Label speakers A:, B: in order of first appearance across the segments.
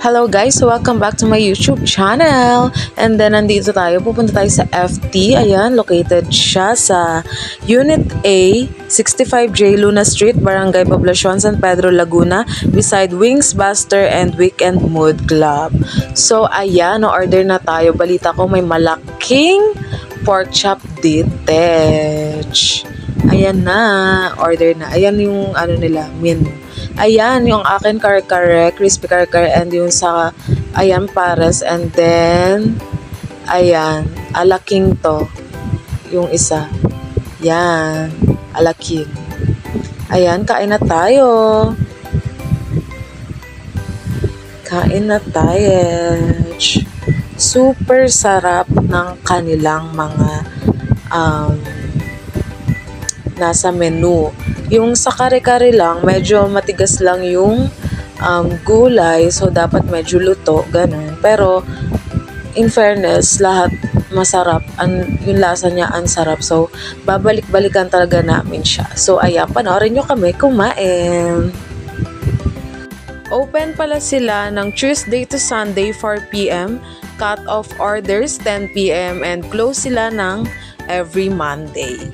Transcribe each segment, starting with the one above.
A: Hello guys, welcome back to my YouTube channel. And then nandito tayo, pupunta tayo sa FT. Ayan, located siya sa Unit A, 65J Luna Street, Barangay Poblacion, San Pedro, Laguna, beside Wings Buster and Weekend Mood Club. So ayan, order na tayo. Balita ko may malaking pork chop detach. Ayan na, order na. Ayan yung ano nila, menu. Ayan, yung akin kare-kare, crispy kare-kare, and yung sa, ayan, pares, and then, ayan, alaking to, yung isa. Yan, alaking. Ayan, kain na tayo. Kain na tayo. Super sarap ng kanilang mga, nasa menu. Yung sa kare-kare lang, medyo matigas lang yung gulay. So, dapat medyo luto. Ganun. Pero, in fairness, lahat masarap. Yung lasa niya, ang sarap. So, babalik-balikan talaga namin siya. So, ayan, panoorin nyo kami kumain. Open pala sila ng Tuesday to Sunday, 4 p.m. Cut off orders, 10 p.m. And close sila ng every Monday.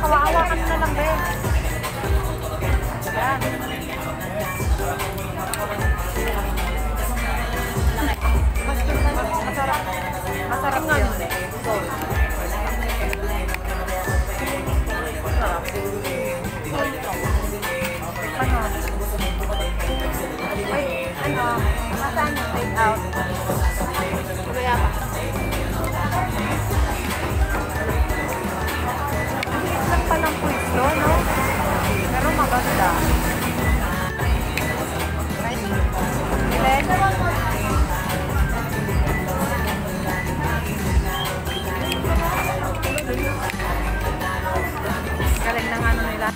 B: Kawawa na lang, be. Yan. Masarap. Masarap nga yun. Ano? Wait, ano? Masaan yung take out? Kaya pa. Palang pwesto, no? Pero maganda. Nice. Ilan? Galing ng ano nila.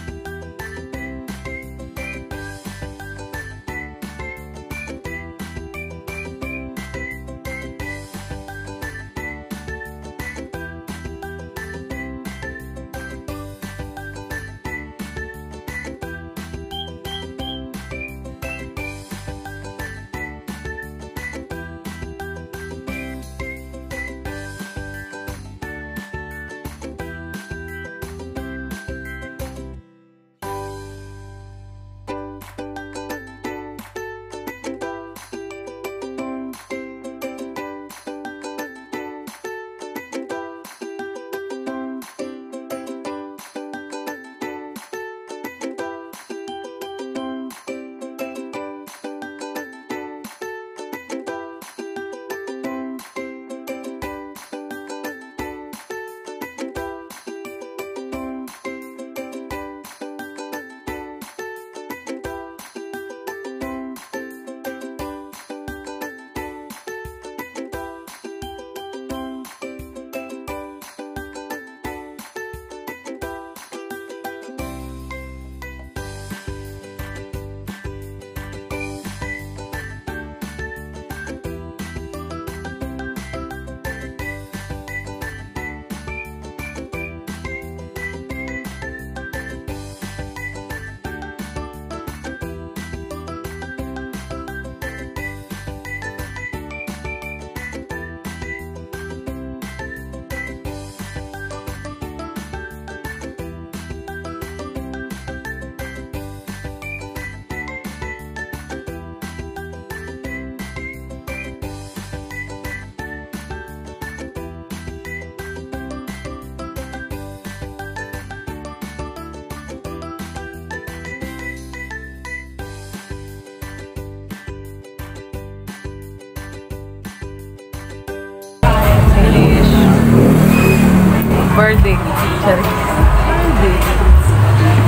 A: Verdict. Verdict.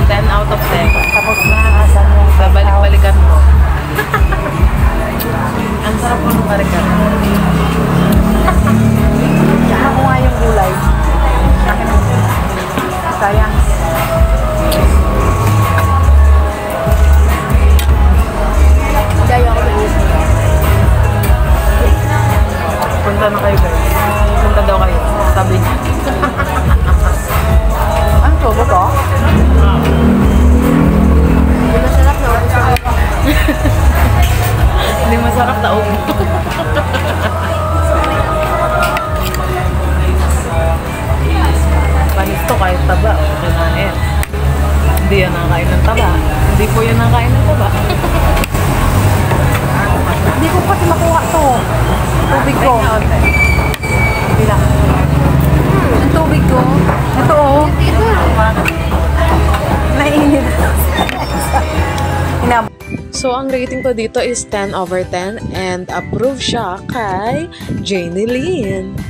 A: 10 out of 10.
B: Tapos nakakasan mo.
A: Babalik-balikan mo. Hindi po yun ang kain ng taba.
B: Hindi ko kasi makuha to. Tubig ko. Bila. Ang tubig ko. Ito oh. Nainit.
A: So, ang rating ko dito is 10/10 and approve siya kay Janie Lynn.